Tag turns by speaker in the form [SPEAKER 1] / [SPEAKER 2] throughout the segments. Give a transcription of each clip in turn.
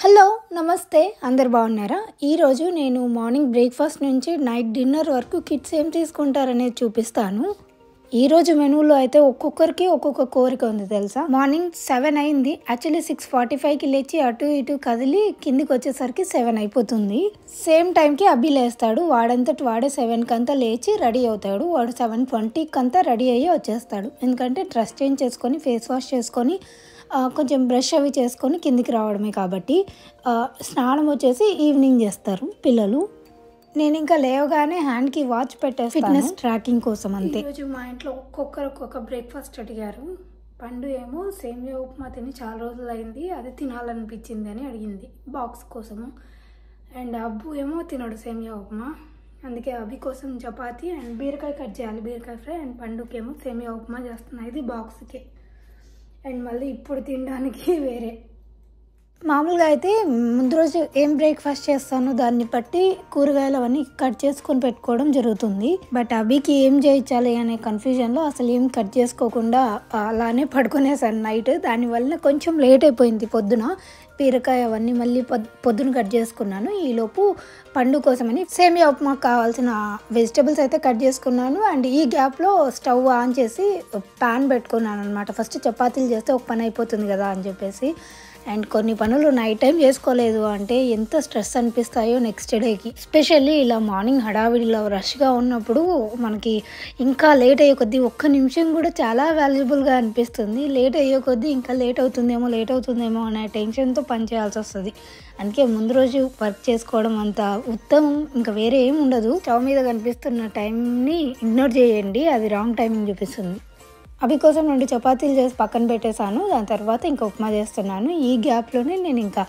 [SPEAKER 1] Hello నమస్తే అందరు బాగున్నారా? ఈరోజు నేను మార్నింగ్ బ్రేక్ఫాస్ట్ నుంచి నైట్ డిన్నర్ వరకు కిడ్స్ ఏం తీసుకుంటారనేది చూపిస్తాను. ఈరోజు మెనూలో అయితే ఒక్కొక్కరికి ఒక్కొక్క కోరిక ఉంది తెలుసా. మార్నింగ్ 7 అయింది. యాక్చువల్లీ 6:45కి లేచి అటు ఇటు కదిలి కిందికి వచ్చేసరికి 7 అయిపోతుంది. సేమ్ టైంకి అబ్బి లేస్తాడు. వాడంతటి వాడే 7కి అంతా లేచి రెడీ అవుతాడు. వాడు 7:20కి అంతా రెడీ అయ్యి వచ్చేస్తాడు. ఎందుకంటే డ్రెస్ చేంజ్ చేసుకొని ఫేస్ వాష్ చేసుకొని కొంచెం బ్రష్ అవి చేసుకొని కిందికి రావడమే కాబట్టి స్నానం వచ్చేసి ఈవినింగ్ చేస్తారు పిల్లలు. నేను ఇంకా లేవగానే హ్యాండ్కి వాచ్ పెట్టేస్తాను, ఫిట్నెస్ ట్రాకింగ్ కోసం అంతే. ఈరోజు మా ఇంట్లో ఒక్కొక్కరు ఒక్కొక్క బ్రేక్ఫాస్ట్ అడిగారు. పండు ఏమో సేమియా ఉప్మా తిని చాలా రోజులు అయింది, అది తినాలనిపించింది అని అడిగింది బాక్స్ కోసము. అండ్ అబ్బు ఏమో తినడు సేమియా ఉప్మా, అందుకే అబ్బి కోసం చపాతీ అండ్ బీరకాయ కట్ చేయాలి, బీరకాయ ఫ్రై. అండ్ పండుకేమో సేమియా ఉప్మా చేస్తున్నాయి, ఇది బాక్స్కి. అండ్ మళ్ళీ ఇప్పుడు తినడానికి వేరే. మామూలుగా అయితే ముందు రోజు ఏం బ్రేక్ఫాస్ట్ చేస్తానో దాన్ని బట్టి కూరగాయలు అవన్నీ కట్ చేసుకొని పెట్టుకోవడం జరుగుతుంది. బట్ అభికి ఏం చేయించాలి అనే కన్ఫ్యూజన్లో అసలు ఏం కట్ చేసుకోకుండా అలానే పడుకునేసాను నైట్. దానివల్ల కొంచెం లేట్ అయిపోయింది పొద్దున. బీరకాయ అవన్నీ మళ్ళీ పొద్దున కట్ చేసుకున్నాను. ఈలోపు పండు కోసమని సేమియా ఉప్మా కావాల్సిన వెజిటబుల్స్ అయితే కట్ చేసుకున్నాను. అండ్ ఈ గ్యాప్లో స్టవ్ ఆన్ చేసి ప్యాన్ పెట్టుకున్నాను అనమాట. ఫస్ట్ చపాతీలు చేస్తే ఒక పని అయిపోతుంది కదా అని చెప్పేసి. అండ్ కొన్ని పనులు నైట్ టైం చేసుకోలేదు అంటే ఎంత స్ట్రెస్ అనిపిస్తాయో నెక్స్ట్ డేకి. ఎస్పెషల్లీ ఇలా మార్నింగ్ హడావిడిలో రష్గా ఉన్నప్పుడు మనకి ఇంకా లేట్ అయ్యే కొద్దీ ఒక్క నిమిషం కూడా చాలా వాల్యుబుల్గా అనిపిస్తుంది. లేట్ అయ్యే కొద్దీ ఇంకా లేట్ అవుతుందేమో అనే టెన్షన్తో పని చేయాల్సి వస్తుంది. అందుకే ముందు రోజు వర్క్ చేసుకోవడం అంత ఉత్తమం ఇంకా వేరే ఏం ఉండదు. స్టవ్ మీద కనిపిస్తున్న టైంని ఇగ్నోర్ చేయండి, అది రాంగ్ టైమింగ్ చూపిస్తుంది. అవి కోసం 2 చపాతీలు చేసి పక్కన పెట్టేశాను. దాని తర్వాత ఇంకా ఉప్మా చేస్తున్నాను. ఈ గ్యాప్లోనే నేను ఇంకా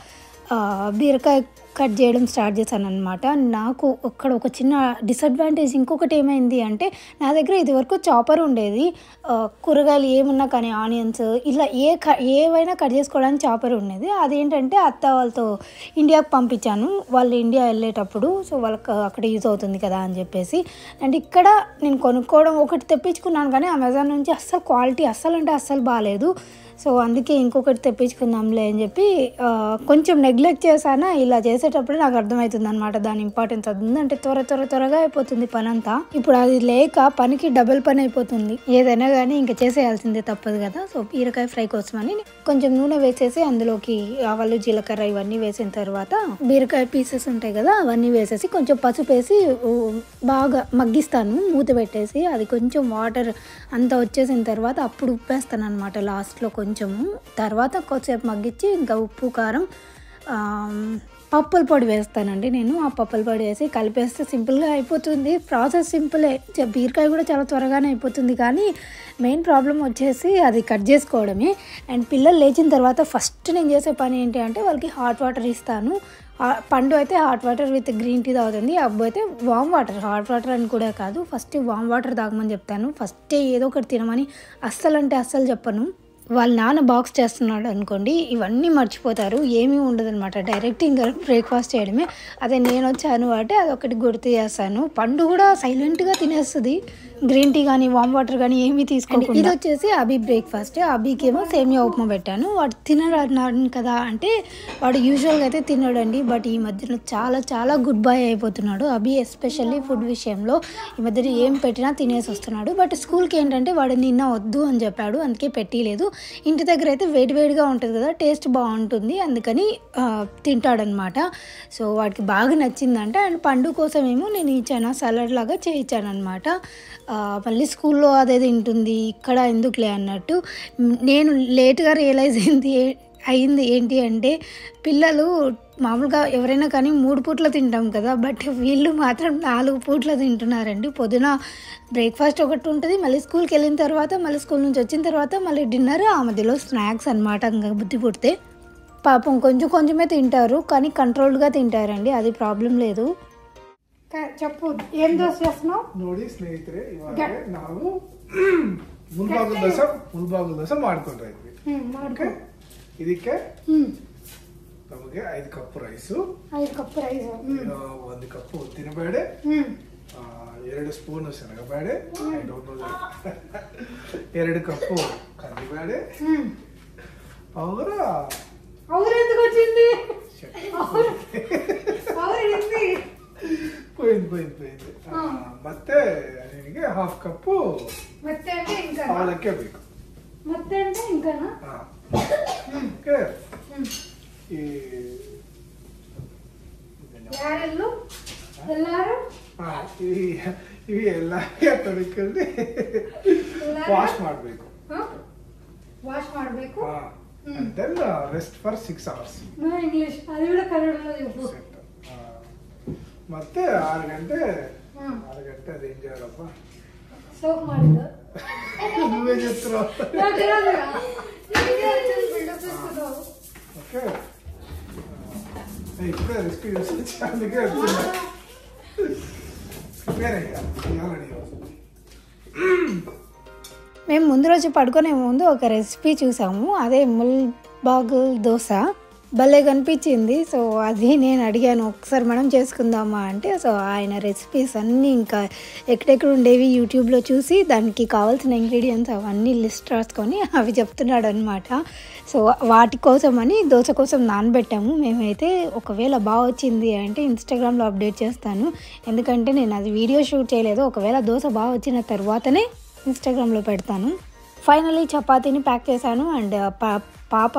[SPEAKER 1] బీరకాయ కట్ చేయడం స్టార్ట్ చేశాను అనమాట. నాకు అక్కడ ఒక చిన్న డిసడ్వాంటేజ్ ఇంకొకటి ఏమైంది అంటే, నా దగ్గర ఇది వరకు చాపర్ ఉండేది. కూరగాయలు ఏమున్నా కానీ ఆనియన్స్ ఇలా ఏవైనా కట్ చేసుకోవడానికి చాపర్ ఉండేది. అదేంటంటే అత్త వాళ్ళతో ఇండియాకి పంపించాను, వాళ్ళు ఇండియా వెళ్ళేటప్పుడు. సో వాళ్ళకి అక్కడ యూజ్ అవుతుంది కదా అని చెప్పేసి. అండ్ ఇక్కడ నేను కొనుక్కోవడం ఒకటి తెప్పించుకున్నాను కానీ అమెజాన్ నుంచి అస్సలు క్వాలిటీ అస్సలు బాగాలేదు. సో అందుకే ఇంకొకటి తెప్పించుకుందాంలే అని చెప్పి కొంచెం నెగ్లెక్ట్ చేశాను. ఇలా చేసేటప్పుడు నాకు అర్థమవుతుంది అనమాట దాని ఇంపార్టెన్స్. అది ఉందంటే త్వరగా అయిపోతుంది పని అంతా. ఇప్పుడు అది లేక పనికి డబుల్ పని అయిపోతుంది. ఏదైనా కానీ ఇంకా చేసేయాల్సిందే, తప్పదు కదా. సో బీరకాయ ఫ్రై కోసమని కొంచెం నూనె వేసేసి అందులోకి ఆవాలు జీలకర్ర ఇవన్నీ వేసిన తర్వాత బీరకాయ పీసెస్ ఉంటాయి కదా అవన్నీ వేసేసి కొంచెం పసుపు వేసి బాగా మగ్గిస్తాను మూత పెట్టేసి. అది కొంచెం వాటర్ అంతా వచ్చేసిన తర్వాత అప్పుడు ఉప్పు వేస్తాను అనమాట లాస్ట్లో కొంచెము. తర్వాత కొద్దిసేపు మగ్గించి ఇంకా ఉప్పు కారం పప్పుల పొడి వేస్తానండి నేను. ఆ పప్పుల పొడి వేసి కలిపేస్తే సింపుల్గా అయిపోతుంది. ప్రాసెస్ సింపులే, బీరకాయ కూడా చాలా త్వరగానే అయిపోతుంది. కానీ మెయిన్ ప్రాబ్లం వచ్చేసి అది కట్ చేసుకోవడమే. అండ్ పిల్లలు లేచిన తర్వాత ఫస్ట్ నేను చేసే పని ఏంటి అంటే వాళ్ళకి హాట్ వాటర్ ఇస్తాను. పండు అయితే hot water with green tea తాగుతుంది. అబ్బు అయితే వామ్ వాటర్, హాట్ వాటర్ అని కూడా కాదు, ఫస్ట్ వామ్ వాటర్ తాగమని చెప్తాను. ఫస్టే ఏదో ఒకటి తినమని అస్సలు చెప్పను. వాళ్ళ నాన్న బాక్స్ చేస్తున్నాడు అనుకోండి, ఇవన్నీ మర్చిపోతారు, ఏమీ ఉండదన్నమాట. డైరెక్ట్ ఇంకా బ్రేక్ఫాస్ట్ చేయడమే. అదే నేను వచ్చాను అంటే అదొకటి గుర్తు చేస్తాను. పండు కూడా సైలెంట్గా తినేస్తుంది, గ్రీన్ టీ కానీ వామ్ వాటర్ కానీ ఏమీ తీసుకోకుండా. ఇది వచ్చేసి అభి బ్రేక్ఫాస్ట్. అభికి ఏమో సేమియా ఉప్మా పెట్టాను. వాడు తినడు కదా అంటే వాడు యూజువల్గా అయితే తినడండి. బట్ ఈ మధ్యన చాలా గుడ్ బాయ్ అయిపోతున్నాడు అభి, ఎస్పెషల్లీ ఫుడ్ విషయంలో. ఈ మధ్యన ఏం పెట్టినా తినేసి వస్తున్నాడు. బట్ స్కూల్కి ఏంటంటే వాడు నిన్న వద్దు అని చెప్పాడు, అందుకే పెట్టలేదు. ఇంటి దగ్గర అయితే వేడిగా ఉంటుంది కదా, టేస్ట్ బాగుంటుంది, అందుకని తింటాడనమాట. సో వాడికి బాగా నచ్చిందంట. అండ్ పండు కోసం ఏమో నేను ఇచ్చాను, సలాడ్ లాగా చేయించాను అనమాట. మళ్ళీ స్కూల్లో అదే తింటుంది, ఇక్కడ ఎందుకులే అన్నట్టు. నేను లేట్గా రియలైజ్ అయింది ఏంటి అంటే, పిల్లలు మామూలుగా ఎవరైనా కానీ 3 పూట్ల తింటాం కదా, బట్ వీళ్ళు మాత్రం 4 పూట్ల తింటున్నారండి. పొద్దున బ్రేక్ఫాస్ట్ ఒకటి ఉంటుంది, మళ్ళీ స్కూల్కి వెళ్ళిన తర్వాత, మళ్ళీ స్కూల్ నుంచి వచ్చిన తర్వాత మళ్ళీ డిన్నర్, ఆ మధ్యలో స్నాక్స్ అనమాట. ఇంకా బుద్ధి పుడితే పాపం కొంచెమే తింటారు, కానీ కంట్రోల్డ్గా తింటారండి, అది ప్రాబ్లం లేదు. చెప్పు, ఏం దోశ చేస్తున్నావు?
[SPEAKER 2] ನೋಡಿ ಸ್ನೇಹಿತರೆ, ಇವಾಗ ನಾವು ಮುಲ್ಬಾಗಲ್ ದೋಸೆ ಮಾಡ್ಕೊಂಡ್ರೆ ಇದಕ್ಕೆ ನಮಗೆ 5 ಕಪ್ ರೈಸು, 1 ಕಪ್ ಉದ್ದಿನಬೇಳೆ, 2 ಸ್ಪೂನ್ ಶನಗಬೇಳೆ, 2 ಕಪ್ ಕಡಲೆಬೇಳೆ, ಅವರ ఎందుకు వచ్చింది పోయింది ಮತ್ತೆ ನಿನಗೆ ಹಾಫ್ ಕಪ್ಪು
[SPEAKER 1] ಮತ್ತೆ ಅಂದ್ರೆ ఇంకా
[SPEAKER 2] ಅವಲಕ್ಕಿ ಬೇಕು
[SPEAKER 1] ಮತ್ತೆ ಅಂದ್ರೆ ఇంకానా
[SPEAKER 2] ಓಕೆ ಈ
[SPEAKER 1] ಯಾರೆಲ್ಲೂ ಎಲ್ಲಾರು
[SPEAKER 2] ಇವಿ ಎಲ್ಲ ತೊಳಿಕೊಂಡು ವಾಶ್ ಮಾಡಬೇಕು
[SPEAKER 1] వాష్ ಮಾಡಬೇಕು
[SPEAKER 2] then rest for 6 hours
[SPEAKER 1] English అది కూడా కన్నడలో చెప్పు
[SPEAKER 2] ಮತ್ತೆ 6 ಗಂಟೆ ಅದೇನ್ చేయాలಪ್ಪ
[SPEAKER 1] సోప్ ಮಾಡಿದ
[SPEAKER 2] నువ్వే చెప్తున్నావు ఓకే ఇప్పుడే రెస్క్యూ చేసి అందుకే ప్రిపేర్ అయ్యా ఇవ్వాలని
[SPEAKER 1] మేము ముందు రోజు పడుకునే ముందు ఒక రెసిపీ చూసాము, అదే ముల్బాగ్ దోశ భలే కనిపించింది. సో అది నేను అడిగాను ఒకసారి మనం చేసుకుందామా అంటే, సో ఆయన రెసిపీస్ అన్నీ ఇంకా ఎక్కడెక్కడ ఉండేవి యూట్యూబ్లో చూసి దానికి కావాల్సిన ఇంగ్రీడియంట్స్ అవన్నీ లిస్ట్ రాసుకొని అవి చెప్తున్నాడు అనమాట. సో వాటి కోసమని దోశ కోసం నానబెట్టాము మేమైతే. ఒకవేళ బాగా వచ్చింది అంటే ఇన్స్టాగ్రామ్లో అప్డేట్ చేస్తాను, ఎందుకంటే నేను అది వీడియో షూట్ చేయలేదు. ఒకవేళ దోశ బాగా వచ్చిన తర్వాతనే ఇన్స్టాగ్రామ్లో పెడతాను. ఫైనలీ చపాతీని ప్యాక్ చేశాను అండ్ పాప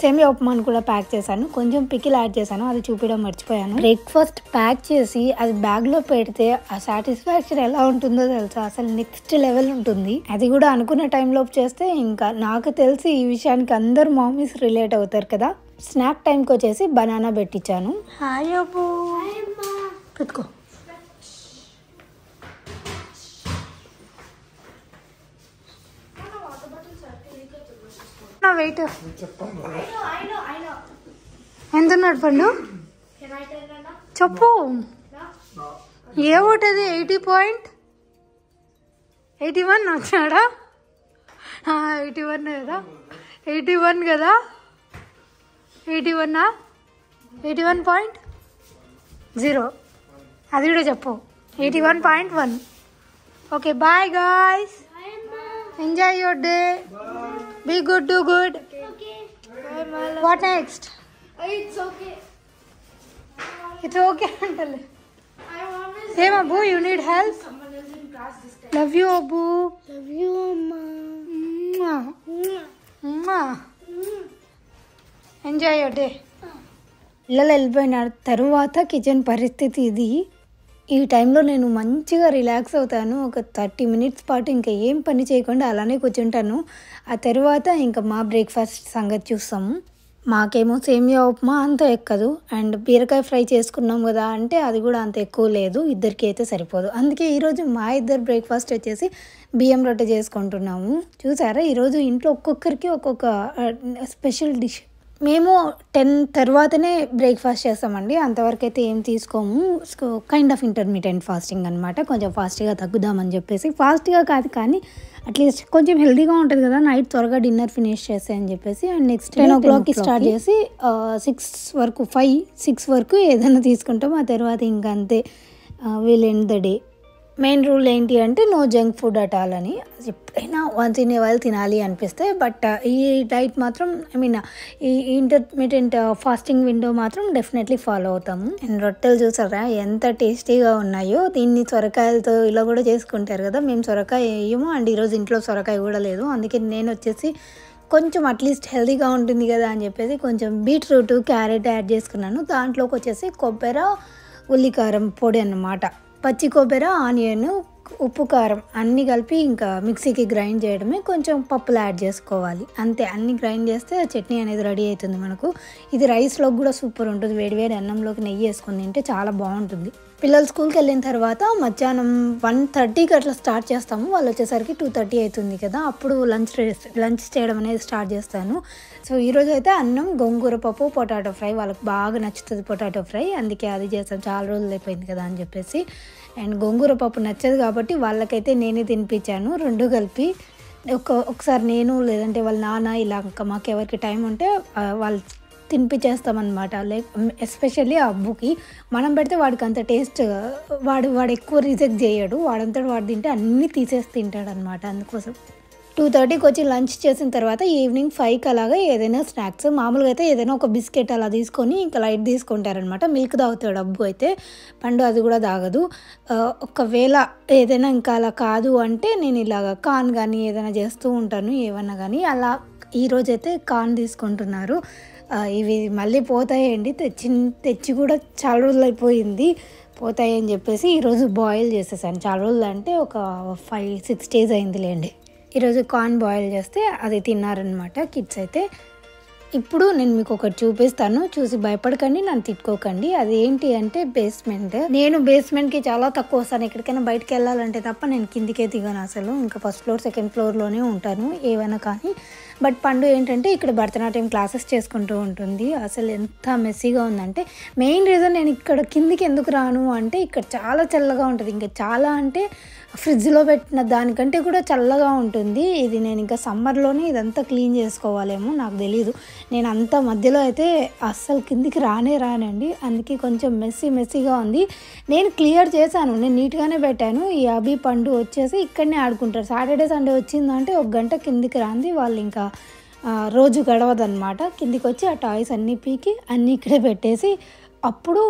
[SPEAKER 1] సేమియా ఉప్మాను కూడా ప్యాక్ చేశాను. కొంచెం పికిల్ యాడ్ చేశాను, అది చూపించడం మర్చిపోయాను. బ్రేక్ఫాస్ట్ ప్యాక్ చేసి అది బ్యాగ్లో పెడితే ఆ సాటిస్ఫాక్షన్ ఎలా ఉంటుందో తెలుసా, అసలు నెక్స్ట్ లెవెల్ ఉంటుంది. అది కూడా అనుకున్న టైంలోపు చేస్తే ఇంకా నాకు తెలిసి ఈ విషయానికి అందరు మామీస్ రిలేట్ అవుతారు కదా. స్నాక్ టైంకి వచ్చేసి బనానా పెట్టించాను. హాయ్ అబ్బు పెట్టుకో. వెయిట్ ఎంత ఉన్నాడు పండు చెప్పు. ఏ ఒకటది 80.81 వచ్చాడా? 81 కదా, 81 కదా, 81 81.0 అది కూడా చెప్పు. 81.1. Okay bye guys, enjoy your day. Be good, do good.
[SPEAKER 3] Okay.
[SPEAKER 1] What next?
[SPEAKER 3] It's okay.
[SPEAKER 1] It's okay antale.
[SPEAKER 3] I always
[SPEAKER 1] Hey Abu, you need help?
[SPEAKER 3] someone else in class this time.
[SPEAKER 1] Love you Abu.
[SPEAKER 3] Love you, Amma.
[SPEAKER 1] Mwah. Mwah. Enjoy your day. పిల్లలు వెళ్ళిపోయిన తరువాత kitchen పరిస్థితి ఇది. ఈ టైంలో నేను మంచిగా relax అవుతాను. ఒక 30 minutes పాటు ఇంకా ఏం పని చేయకుండా అలానే కూర్చుంటాను. ఆ తర్వాత ఇంకా మా బ్రేక్ఫాస్ట్ సంగతి చూస్తాము. మాకేమో సేమియా ఉప్మా అంత ఎక్కదు అండ్ బీరకాయ ఫ్రై చేసుకున్నాం కదా అంటే అది కూడా అంత ఎక్కువ లేదు, ఇద్దరికి అయితే సరిపోదు. అందుకే ఈరోజు మా ఇద్దరు బ్రేక్ఫాస్ట్ వచ్చేసి బియ్యం రొట్టె చేసుకుంటున్నాము. చూసారా, ఈరోజు ఇంట్లో ఒక్కొక్కరికి ఒక్కొక్క స్పెషల్ డిష్. మేము 10 తర్వాతనే బ్రేక్ఫాస్ట్ చేస్తామండి, అంతవరకు అయితే ఏం తీసుకోము. So kind of intermediate fasting అనమాట. కొంచెం ఫాస్ట్గా తగ్గుదామని చెప్పేసి, ఫాస్ట్గా కాదు కానీ అట్లీస్ట్ కొంచెం హెల్తీగా ఉంటుంది కదా, నైట్ త్వరగా డిన్నర్ ఫినిష్ చేస్తే అని చెప్పేసి. అండ్ నెక్స్ట్ 10 o'clockకి స్టార్ట్ చేసి 6 వరకు 5-6 వరకు ఏదైనా తీసుకుంటాం. ఆ తర్వాత ఇంకా అంతే, will end the day. Main rule ఏంటి అంటే no junk food at all అని. ఎప్పుడైనా తినే వాళ్ళు తినాలి అనిపిస్తే, బట్ ఈ డైట్ మాత్రం ఈ ఇంటర్మీడియట్ ఫాస్టింగ్ విండో మాత్రం డెఫినెట్లీ ఫాలో అవుతాము. అండ్ రొట్టెలు చూసారా ఎంత టేస్టీగా ఉన్నాయో. దీన్ని సొరకాయలతో ఇలా కూడా చేసుకుంటారు కదా, మేము సొరకాయ వేయము అండ్ ఈరోజు ఇంట్లో సొరకాయ కూడా లేదు. అందుకే నేను వచ్చేసి కొంచెం అట్లీస్ట్ హెల్తీగా ఉంటుంది కదా అని చెప్పేసి కొంచెం బీట్రూట్ క్యారెట్ యాడ్ చేసుకున్నాను. దాంట్లోకి వచ్చేసి కొబ్బరి ఉల్లికారం పొడి అన్నమాట. పచ్చి కొబ్బరి, ఆనియన్, ఉప్పు, కారం అన్నీ కలిపి ఇంకా మిక్సీకి గ్రైండ్ చేయడమే. కొంచెం పప్పులు యాడ్ చేసుకోవాలి అంతే. అన్నీ గ్రైండ్ చేస్తే చట్నీ అనేది రెడీ అవుతుంది మనకు. ఇది రైస్లోకి కూడా సూపర్ ఉంటుంది, వేడివేడి అన్నంలోకి నెయ్యి వేసుకొని తింటే చాలా బాగుంటుంది. పిల్లలు స్కూల్కి వెళ్ళిన తర్వాత మధ్యాహ్నం 1:30కి అట్లా స్టార్ట్ చేస్తాము. వాళ్ళు వచ్చేసరికి 2:30 అవుతుంది కదా, అప్పుడు లంచ్ చేయడం అనేది స్టార్ట్ చేస్తాను. సో ఈరోజు అయితే అన్నం, గోంగూర పప్పు, పొటాటో ఫ్రై. వాళ్ళకి బాగా నచ్చుతుంది పొటాటో ఫ్రై, అందుకే అది చేస్తాను. చాలా రోజులు అయిపోయింది కదా అని చెప్పేసి. అండ్ గోంగూర పప్పు నచ్చదు కాబట్టి వాళ్ళకైతే నేనే తినిపించాను, రెండు కలిపి. ఒకసారి నేను లేదంటే వాళ్ళ నాన్న ఇలా ఇంకా మాకు ఎవరికి టైం ఉంటే వాళ్ళు తినిపించేస్తామన్నమాట. ఎస్పెషల్లీ ఆ అబ్బుకి మనం పెడితే వాడికి అంత టేస్ట్, వాడు ఎక్కువ రిజెక్ట్ చేయడు. వాడంతటి వాడు తింటే అన్నీ తీసేసి తింటాడు అనమాట. అందుకోసం 2:30కి వచ్చి లంచ్ చేసిన తర్వాత ఈవినింగ్ 5కి అలాగా ఏదైనా స్నాక్స్ మామూలుగా అయితే ఏదైనా ఒక బిస్కెట్ అలా తీసుకొని ఇంకా లైట్ తీసుకుంటారనమాట. మిల్క్ తాగుతాడు అబ్బు అయితే, పండు అది కూడా తాగదు. ఒకవేళ ఏదైనా ఇంకా అలా కాదు అంటే నేను ఇలాగ కార్న్ కానీ ఏదైనా చేస్తూ ఉంటాను ఏమన్నా కానీ. అలా ఈరోజైతే కార్న్ తీసుకుంటున్నారు. ఇవి మళ్ళీ పోతాయండి, తెచ్చి కూడా చాలా రోజులు అయిపోయింది, పోతాయి అని చెప్పేసి ఈరోజు బాయిల్ చేసేసాను. చాలా రోజులు అంటే ఒక 5-6 days అయిందిలేండి. ఈరోజు కార్న్ బాయిల్ చేస్తే అది తిన్నారనమాట కిడ్స్ అయితే. ఇప్పుడు నేను మీకు ఒకటి చూపిస్తాను, చూసి భయపడకండి, నన్ను తిట్టుకోకండి. అది ఏంటి అంటే బేస్మెంట్. నేను బేస్మెంట్కి చాలా తక్కువ వస్తాను, ఎక్కడికైనా బయటకు వెళ్ళాలంటే తప్ప నేను కిందికే దిగాను అసలు. ఇంకా ఫస్ట్ ఫ్లోర్ సెకండ్ ఫ్లోర్లోనే ఉంటాను ఏమైనా కానీ. బట్ పండు ఏంటంటే ఇక్కడ భరతనాట్యం క్లాసెస్ చేసుకుంటూ ఉంటుంది. అసలు ఎంత మెస్సీగా ఉందంటే, మెయిన్ రీజన్ నేను ఇక్కడ కిందికి ఎందుకు రాను అంటే ఇక్కడ చాలా చల్లగా ఉంటుంది. ఇంకా చాలా అంటే ఫ్రిడ్జ్లో పెట్టిన దానికంటే కూడా చల్లగా ఉంటుంది. ఇది నేను ఇంకా సమ్మర్లోనే ఇదంతా క్లీన్ చేసుకోవాలేమో నాకు తెలీదు. నేను అంత మధ్యలో అయితే అస్సలు కిందికి రానండి. అందుకే కొంచెం మెస్సీగా ఉంది. నేను క్లియర్ చేశాను, నేను నీట్గానే పెట్టాను. ఈ అభి పండు వచ్చేసి ఇక్కడనే ఆడుకుంటారు. సాటర్డే సండే వచ్చిందంటే 1 గంట కిందికి రాంది వాళ్ళు, ఇంకా రోజు గడవదన్నమాట. కిందికి వచ్చి ఆ టాయ్స్ అన్నీ పీకి అన్నీ ఇక్కడే పెట్టేసి అప్పుడు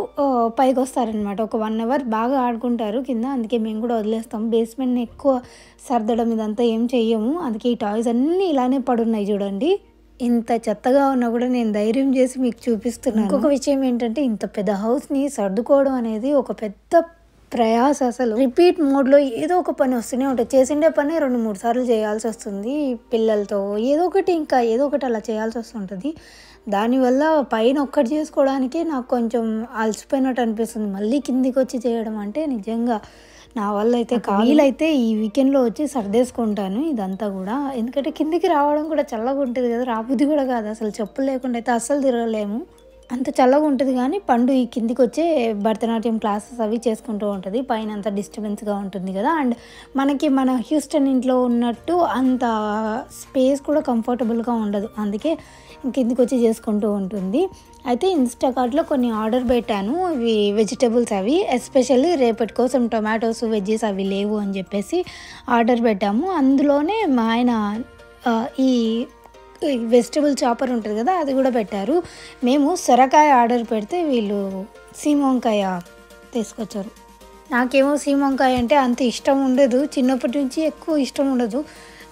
[SPEAKER 1] పైకి వస్తారనమాట. ఒక 1 hour బాగా ఆడుకుంటారు కింద. అందుకే మేము కూడా వదిలేస్తాం. బేస్మెంట్ని ఎక్కువ సర్దడం ఇదంతా ఏం చెయ్యము. అందుకే ఈ టాయ్స్ అన్నీ ఇలానే పడున్నాయి చూడండి. ఇంత చెత్తగా ఉన్నా కూడా నేను ధైర్యం చేసి మీకు చూపిస్తున్నాను. ఇంకొక విషయం ఏంటంటే ఇంత పెద్ద హౌస్ని సర్దుకోవడం అనేది ఒక పెద్ద ప్రయాస. అసలు రిపీట్ మోడ్లో ఏదో ఒక పని వస్తూనే ఉంటుంది. చేసిండే పని 2-3 సార్లు చేయాల్సి వస్తుంది పిల్లలతో. ఏదో ఒకటి అలా చేయాల్సి వస్తుంటుంది. దానివల్ల పైన ఒక్కటి చేసుకోవడానికి నాకు కొంచెం అలసిపోయినట్టు అనిపిస్తుంది. మళ్ళీ కిందికి వచ్చి చేయడం అంటే నిజంగా నా వల్ల అయితే వీలైతే ఈ వీకెండ్లో వచ్చి సర్దేసుకుంటాను ఇదంతా కూడా. ఎందుకంటే కిందికి రావడం కూడా చల్లగా ఉంటుంది కదా, రాబుద్ది కూడా కాదు అసలు. చెప్పులు లేకుండా అయితే అస్సలు తిరగలేము, అంత చల్లగా ఉంటుంది. కానీ పండు ఈ కిందికి వచ్చే భరతనాట్యం క్లాసెస్ అవి చేసుకుంటూ ఉంటుంది. పైన అంత డిస్టర్బెన్స్గా ఉంటుంది కదా. అండ్ మన హ్యూస్టన్ ఇంట్లో ఉన్నట్టు అంత స్పేస్ కూడా కంఫర్టబుల్గా ఉండదు. అందుకే కిందికి వచ్చి చేసుకుంటూ ఉంటుంది. అయితే ఇన్స్టాకార్ట్లో కొన్ని ఆర్డర్ పెట్టాను, ఇవి వెజిటబుల్స్ అవి, ఎస్పెషల్లీ రేపటి కోసం టొమాటోస్ వెజ్జెస్ అవి లేవు అని చెప్పేసి ఆర్డర్ పెట్టాము. అందులోనే మా ఆయన ఈ వెజిటబుల్ చాపర్ ఉంటుంది కదా అది కూడా పెట్టారు. మేము సొరకాయ ఆర్డర్ పెడితే వీళ్ళు సీమ వంకాయ తీసుకొచ్చారు. నాకేమో సీమ వంకాయ అంటే అంత ఇష్టం ఉండదు, చిన్నప్పటి నుంచి ఎక్కువ ఇష్టం ఉండదు.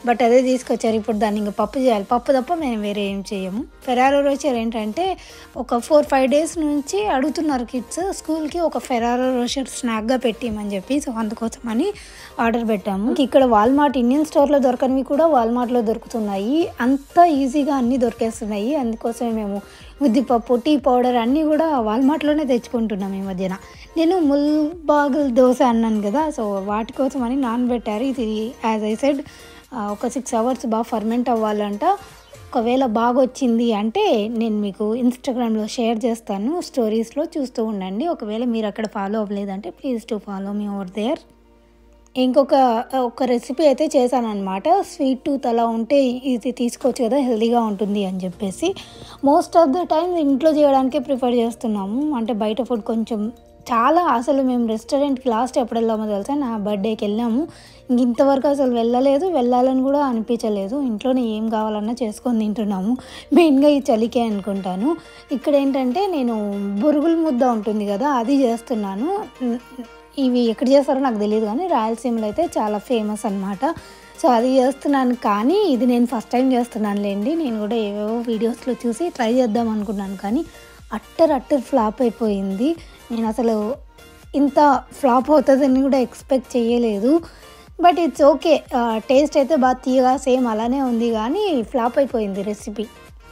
[SPEAKER 1] బట్ అదే తీసుకొచ్చారు. ఇప్పుడు దాన్ని ఇంకా పప్పు చేయాలి. పప్పు తప్ప మేము వేరే ఏం చేయము. ఫెరారో రోషర్ ఏంటంటే ఒక 4-5 days నుంచి అడుగుతున్నారు కిడ్స్, స్కూల్కి ఒక ఫెరారో రోషర్ స్నాక్గా పెట్టిమని చెప్పి. సో అందుకోసమని ఆర్డర్ పెట్టాము. ఇక్కడ వాల్మార్ట్ ఇండియన్ స్టోర్లో దొరకనివి కూడా వాల్మార్ట్లో దొరుకుతున్నాయి. అంత ఈజీగా అన్నీ దొరికేస్తున్నాయి. అందుకోసమే మేము ఉద్దిపప్పు, టీ పౌడర్ అన్నీ కూడా వాల్మార్ట్లోనే తెచ్చుకుంటున్నాం ఈ మధ్యన. నేను ముల్బాగుల్ దోశ అన్నాను కదా, సో వాటి కోసం అని నానబెట్టారు. ఇది యాజ్ ఐ సెడ్ ఒక 6 hours బాగా ఫర్మెంట్ అవ్వాలంట. ఒకవేళ బాగా వచ్చింది అంటే నేను మీకు ఇన్స్టాగ్రామ్లో షేర్ చేస్తాను, స్టోరీస్లో చూస్తూ ఉండండి. ఒకవేళ మీరు అక్కడ ఫాలో అవ్వలేదంటే please to follow me over there. ఒక రెసిపీ అయితే చేశాను అనమాట. స్వీట్ టూత్ అలా ఉంటే ఇది తీసుకోవచ్చు కదా, హెల్తీగా ఉంటుంది అని చెప్పేసి. మోస్ట్ ఆఫ్ ద టైం ఇంట్లో చేయడానికే ప్రిఫర్ చేస్తున్నాము. అంటే బయట ఫుడ్ కొంచెం చాలా, అసలు మేము రెస్టారెంట్కి లాస్ట్ ఎప్పుడు వెళ్ళామో తెలుసా, నా బర్త్డేకి వెళ్ళాము. ఇంతవరకు అసలు వెళ్ళాలని కూడా అనిపించలేదు. ఇంట్లోనే ఏం కావాలన్నా చేసుకొని తింటున్నాము. మెయిన్గా ఈ చలికే అనుకుంటాను. ఇక్కడ ఏంటంటే నేను బొరుగుల ముద్ద ఉంటుంది కదా అది చేస్తున్నాను. ఇవి ఎక్కడ చేస్తారో నాకు తెలియదు కానీ రాయలసీమలో అయితే చాలా ఫేమస్ అనమాట. సో అది చేస్తున్నాను. కానీ ఇది నేను ఫస్ట్ టైం చేస్తున్నాను లేండి. నేను కూడా ఏవేవో వీడియోస్లో చూసి ట్రై చేద్దాం అనుకున్నాను కానీ అట్టర్ ఫ్లాప్ అయిపోయింది. నేను అసలు ఇంత ఫ్లాప్ అవుతుందని కూడా ఎక్స్పెక్ట్ చేయలేదు. బట్ ఇట్స్ ఓకే, టేస్ట్ అయితే బాగా తీయగా సేమ్ అలానే ఉంది కానీ ఫ్లాప్ అయిపోయింది రెసిపీ.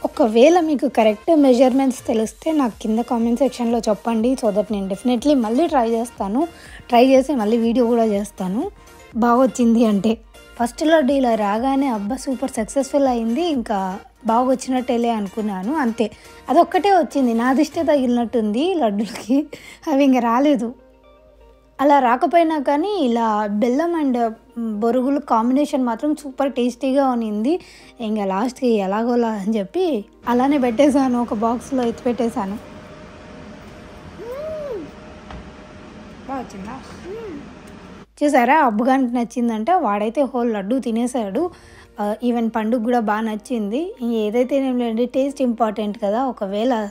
[SPEAKER 1] ఒకవేళ మీకు కరెక్ట్ మెజర్మెంట్స్ తెలిస్తే నాకు కింద కామెంట్ సెక్షన్లో చెప్పండి. సో దట్ నేను డెఫినెట్లీ మళ్ళీ ట్రై చేసి మళ్ళీ వీడియో కూడా చేస్తాను బాగా వచ్చింది అంటే. ఫస్ట్ లడ్డు ఇలా రాగానే అబ్బా సూపర్ సక్సెస్ఫుల్ అయింది, ఇంకా బాగా వచ్చినట్టేలే అనుకున్నాను. అంతే, అదొక్కటే వచ్చింది. నా దిష్టే తగిలినట్టుంది లడ్డులకి, అవి ఇంకా రాలేదు. అలా రాకపోయినా కానీ ఇలా బెల్లం అండ్ బొరుగులు కాంబినేషన్ మాత్రం సూపర్ టేస్టీగా ఉన్నింది. ఇంకా లాస్ట్కి ఎలాగోలా అని చెప్పి అలానే పెట్టేశాను, ఒక బాక్స్లో ఎత్తి పెట్టేశాను. బాగా వచ్చిందా? చూసారా, అబ్బుగానికి నచ్చిందంటే వాడైతే హోల్ లడ్డు తినేసాడు. ఈవెన్ పండుగ కూడా బాగా నచ్చింది. ఏదైతే లేండి టేస్ట్ ఇంపార్టెంట్ కదా. ఒకవేళ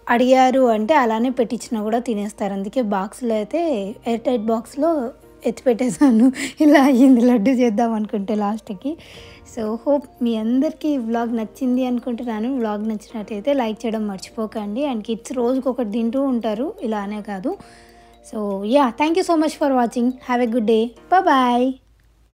[SPEAKER 1] అడిగారు అంటే అలానే పెట్టించినా కూడా తినేస్తారు. అందుకే బాక్స్లో అయితే ఎయిర్ టైట్ బాక్స్లో ఎత్తిపెట్టేసాను. ఇలా అయ్యింది లడ్డు చేద్దాం అనుకుంటే లాస్ట్కి. సో హోప్ మీ అందరికీ వ్లాగ్ నచ్చింది అనుకుంటున్నాను. వ్లాగ్ నచ్చినట్టయితే లైక్ చేయడం మర్చిపోకండి. అండ్ కిడ్స్ రోజుకొకటి తింటూ ఉంటారు, ఇలానే కాదు. So yeah, thank you so much for watching. Have a good day. Bye.